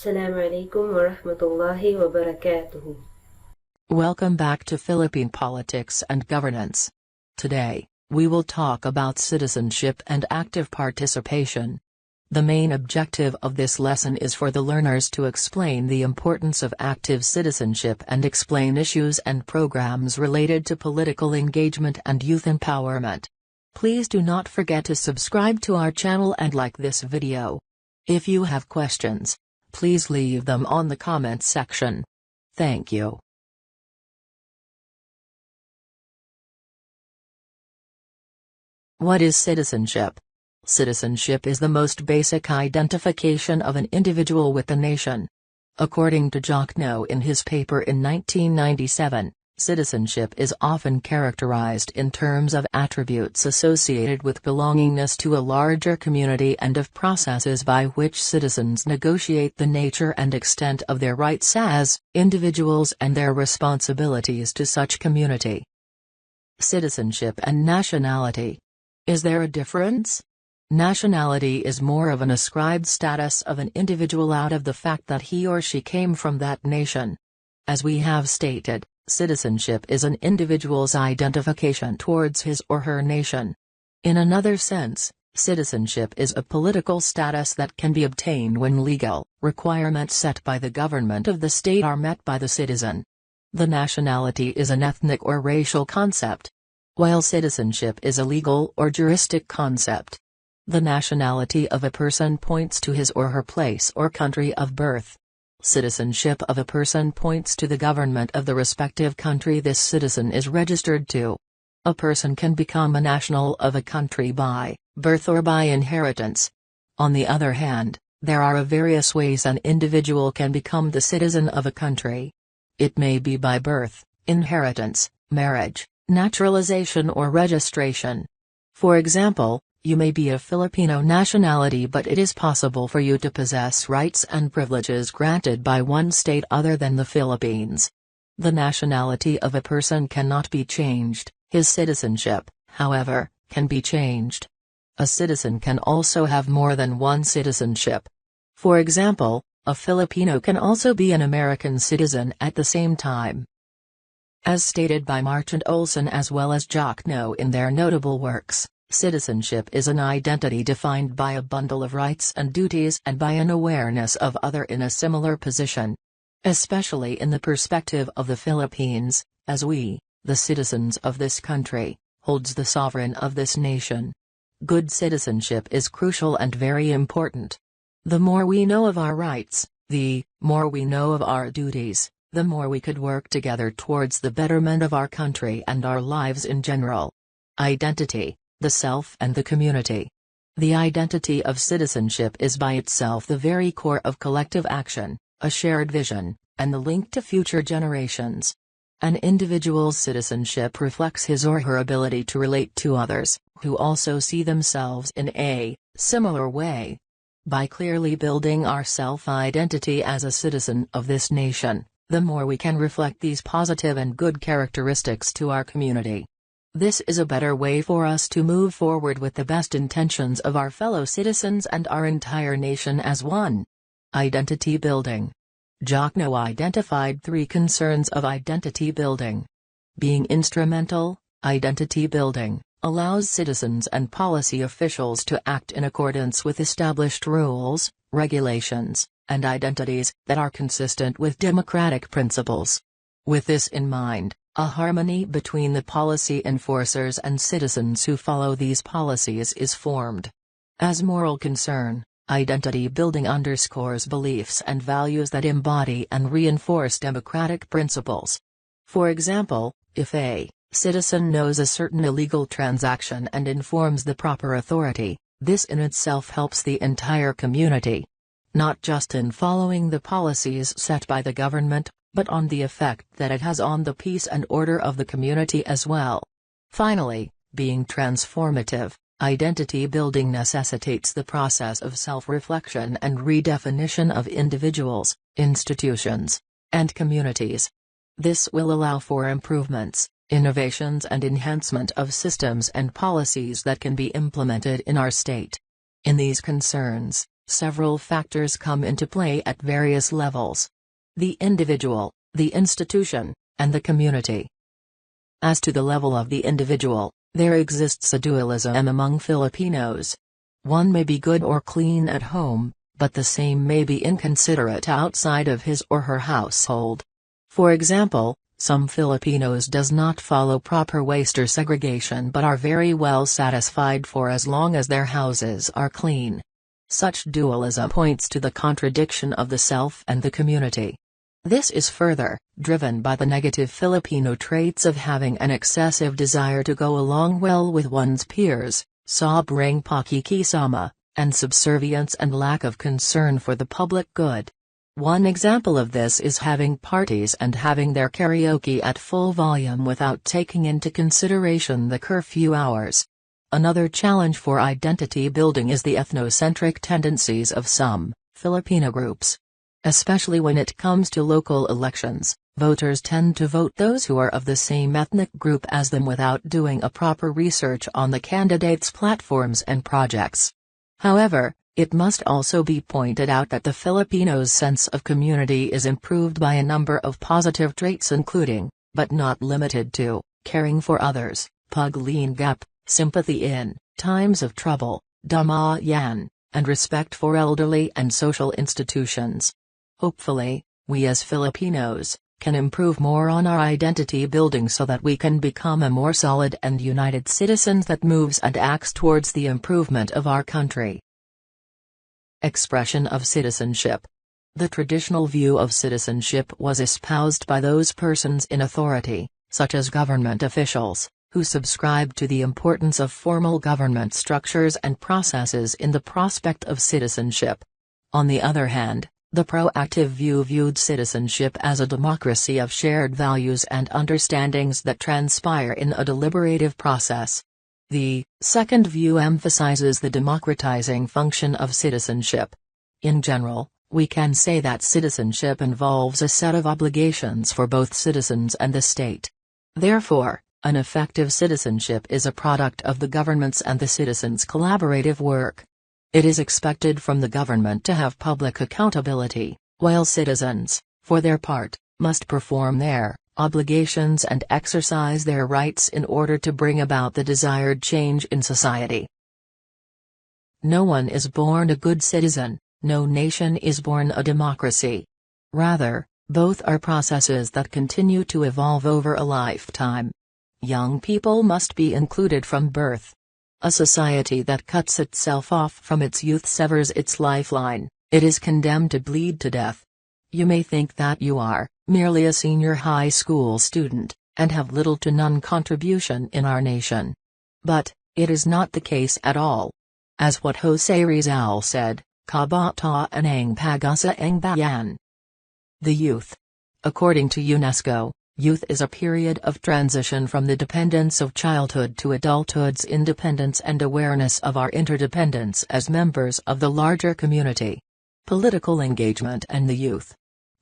Assalamu alaikum wa rahmatullahi wa barakatuhu. Welcome back to Philippine Politics and Governance. Today, we will talk about citizenship and active participation. The main objective of this lesson is for the learners to explain the importance of active citizenship and explain issues and programs related to political engagement and youth empowerment. Please do not forget to subscribe to our channel and like this video. If you have questions, please leave them on the comments section. Thank you. What is citizenship? Citizenship is the most basic identification of an individual with the nation. According to Jacques in his paper in 1997, citizenship is often characterized in terms of attributes associated with belongingness to a larger community and of processes by which citizens negotiate the nature and extent of their rights as individuals and their responsibilities to such community. Citizenship and nationality. Is there a difference? Nationality is more of an ascribed status of an individual out of the fact that he or she came from that nation. As we have stated, citizenship is an individual's identification towards his or her nation. In another sense, citizenship is a political status that can be obtained when legal requirements set by the government of the state are met by the citizen. The nationality is an ethnic or racial concept, while citizenship is a legal or juristic concept. The nationality of a person points to his or her place or country of birth. Citizenship of a person points to the government of the respective country this citizen is registered to. A person can become a national of a country by birth or by inheritance. On the other hand, there are various ways an individual can become the citizen of a country. It may be by birth, inheritance, marriage, naturalization or registration. For example, you may be a Filipino nationality but it is possible for you to possess rights and privileges granted by one state other than the Philippines. The nationality of a person cannot be changed, his citizenship, however, can be changed. A citizen can also have more than one citizenship. For example, a Filipino can also be an American citizen at the same time. As stated by Marchant Olson as well as Jacques in their notable works, citizenship is an identity defined by a bundle of rights and duties and by an awareness of other in a similar position. Especially in the perspective of the Philippines, as we, the citizens of this country, holds the sovereign of this nation. Good citizenship is crucial and very important. The more we know of our rights, the more we know of our duties, the more we could work together towards the betterment of our country and our lives in general. Identity, the self and the community. The identity of citizenship is by itself the very core of collective action, a shared vision, and the link to future generations. An individual's citizenship reflects his or her ability to relate to others, who also see themselves in a similar way. By clearly building our self-identity as a citizen of this nation, the more we can reflect these positive and good characteristics to our community. This is a better way for us to move forward with the best intentions of our fellow citizens and our entire nation as one. Identity building. Jacques identified 3 concerns of identity building. Being instrumental, identity building allows citizens and policy officials to act in accordance with established rules, regulations, and identities that are consistent with democratic principles. With this in mind, a harmony between the policy enforcers and citizens who follow these policies is formed. As moral concern, identity building underscores beliefs and values that embody and reinforce democratic principles. For example, if a citizen knows a certain illegal transaction and informs the proper authority, this in itself helps the entire community. Not just in following the policies set by the government, but on the effect that it has on the peace and order of the community as well. Finally, being transformative, identity building necessitates the process of self-reflection and redefinition of individuals, institutions, and communities. This will allow for improvements, innovations and enhancement of systems and policies that can be implemented in our state. In these concerns, Several factors come into play at various levels: the individual, the institution, and the community. As to the level of the individual, there exists a dualism among Filipinos. One may be good or clean at home, but the same may be inconsiderate outside of his or her household. For example, some Filipinos does not follow proper waste or segregation but are very well satisfied for as long as their houses are clean. Such dualism points to the contradiction of the self and the community. This is further driven by the negative Filipino traits of having an excessive desire to go along well with one's peers, sobrang pakikisama, and subservience and lack of concern for the public good. One example of this is having parties and having their karaoke at full volume without taking into consideration the curfew hours. Another challenge for identity building is the ethnocentric tendencies of some Filipino groups. Especially when it comes to local elections, voters tend to vote those who are of the same ethnic group as them without doing a proper research on the candidates' platforms and projects. However, it must also be pointed out that the Filipinos' sense of community is improved by a number of positive traits including, but not limited to, caring for others, paglingap, sympathy in times of trouble, damayan, and respect for elderly and social institutions. Hopefully, we as Filipinos can improve more on our identity building so that we can become a more solid and united citizens that moves and acts towards the improvement of our country. Expression of citizenship. The traditional view of citizenship was espoused by those persons in authority, such as government officials, who subscribed to the importance of formal government structures and processes in the prospect of citizenship. On the other hand, the proactive view viewed citizenship as a democracy of shared values and understandings that transpire in a deliberative process. The second view emphasizes the democratizing function of citizenship. In general, we can say that citizenship involves a set of obligations for both citizens and the state. Therefore, an effective citizenship is a product of the government's and the citizens' collaborative work. It is expected from the government to have public accountability, while citizens, for their part, must perform their obligations and exercise their rights in order to bring about the desired change in society. No one is born a good citizen, no nation is born a democracy. Rather, both are processes that continue to evolve over a lifetime. Young people must be included from birth. A society that cuts itself off from its youth severs its lifeline, it is condemned to bleed to death. You may think that you are merely a senior high school student, and have little to none contribution in our nation. But it is not the case at all. As what Jose Rizal said, kabataan ang pag-asa ang bayan. The youth. According to UNESCO, youth is a period of transition from the dependence of childhood to adulthood's independence and awareness of our interdependence as members of the larger community. Political engagement and the youth.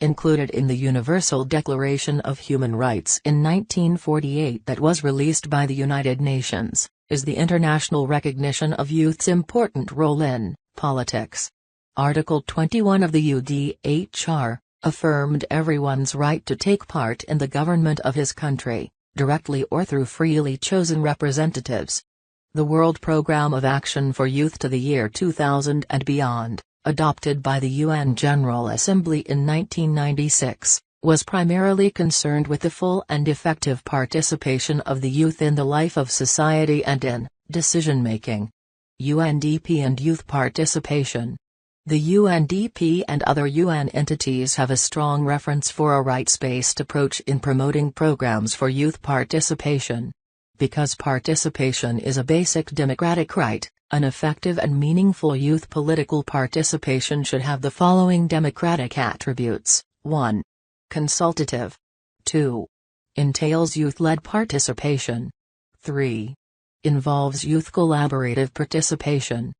Included in the Universal Declaration of Human Rights in 1948 that was released by the United Nations, is the international recognition of youth's important role in politics. Article 21 of the UDHR affirmed everyone's right to take part in the government of his country, directly or through freely chosen representatives. The World Programme of Action for Youth to the year 2000 and beyond, adopted by the UN General Assembly in 1996, was primarily concerned with the full and effective participation of the youth in the life of society and in decision-making. UNDP and youth participation. The UNDP and other UN entities have a strong reference for a rights-based approach in promoting programs for youth participation. Because participation is a basic democratic right, an effective and meaningful youth political participation should have the following democratic attributes: 1. Consultative. 2. Entails youth-led participation. 3. Involves youth collaborative participation.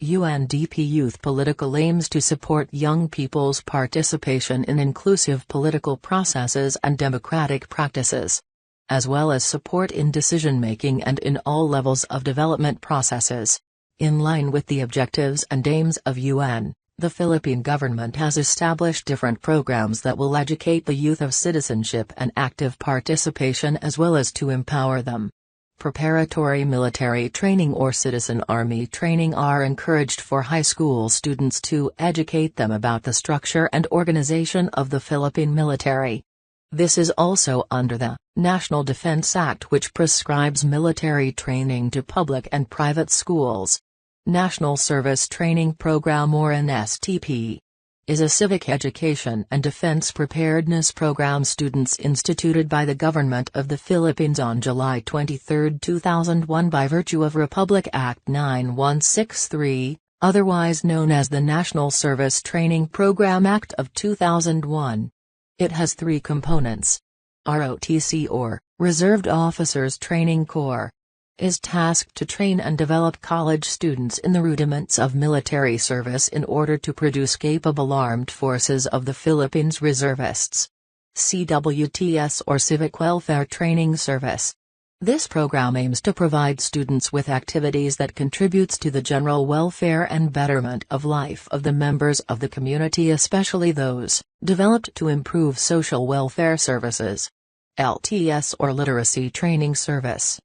UNDP Youth Political aims to support young people's participation in inclusive political processes and democratic practices, as well as support in decision-making and in all levels of development processes. In line with the objectives and aims of UN, the Philippine government has established different programs that will educate the youth of citizenship and active participation as well as to empower them. Preparatory military training or citizen army training are encouraged for high school students to educate them about the structure and organization of the Philippine military. This is also under the National Defense Act, which prescribes military training to public and private schools. National Service Training Program or NSTP is a civic education and defense preparedness program students instituted by the Government of the Philippines on July 23, 2001 by virtue of Republic Act 9163, otherwise known as the National Service Training Program Act of 2001. It has three components. ROTC or Reserved Officers Training Corps is tasked to train and develop college students in the rudiments of military service in order to produce capable armed forces of the Philippines reservists. CWTS or Civic Welfare Training Service. This program aims to provide students with activities that contributes to the general welfare and betterment of life of the members of the community, especially those developed to improve social welfare services. LTS or Literacy Training Service.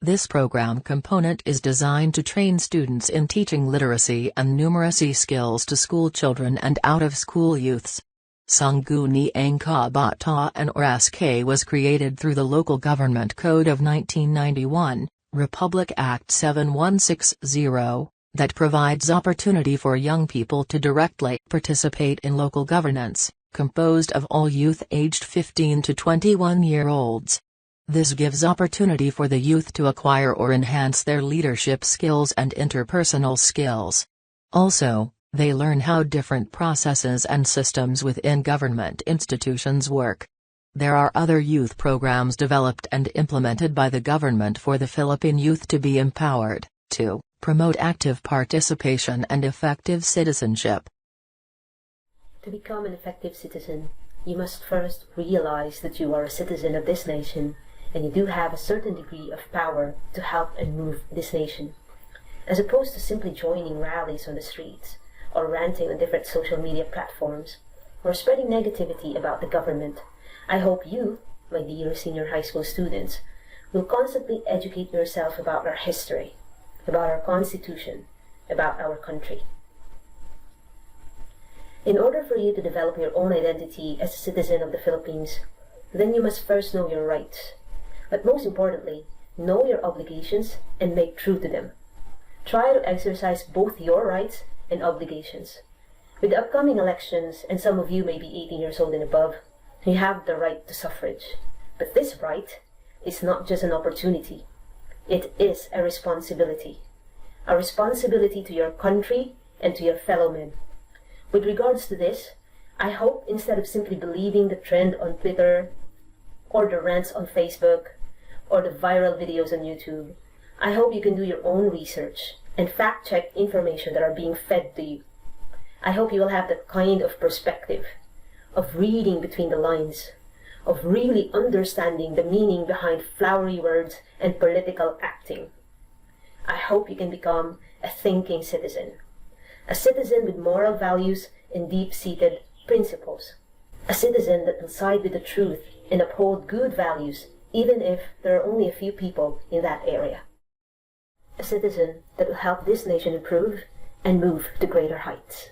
This program component is designed to train students in teaching literacy and numeracy skills to school children and out-of-school youths. Sangguniang Kabataan or SK was created through the Local Government Code of 1991, Republic Act 7160, that provides opportunity for young people to directly participate in local governance, composed of all youth aged 15 to 21-year-olds. This gives opportunity for the youth to acquire or enhance their leadership skills and interpersonal skills. Also, they learn how different processes and systems within government institutions work. There are other youth programs developed and implemented by the government for the Philippine youth to be empowered, to promote active participation and effective citizenship. To become an effective citizen, you must first realize that you are a citizen of this nation, and you do have a certain degree of power to help and move this nation. As opposed to simply joining rallies on the streets, or ranting on different social media platforms, or spreading negativity about the government, I hope you, my dear senior high school students, will constantly educate yourself about our history, about our constitution, about our country. In order for you to develop your own identity as a citizen of the Philippines, then you must first know your rights. But most importantly, know your obligations and make true to them. Try to exercise both your rights and obligations. With the upcoming elections, and some of you may be 18 years old and above, you have the right to suffrage. But this right is not just an opportunity. It is a responsibility. A responsibility to your country and to your fellow men. With regards to this, I hope instead of simply believing the trend on Twitter, or the rants on Facebook, or the viral videos on YouTube, I hope you can do your own research and fact-check information that are being fed to you. I hope you will have that kind of perspective, of reading between the lines, of really understanding the meaning behind flowery words and political acting. I hope you can become a thinking citizen, a citizen with moral values and deep-seated principles, a citizen that will side with the truth and uphold good values even if there are only a few people in that area. A citizen that will help this nation improve and move to greater heights.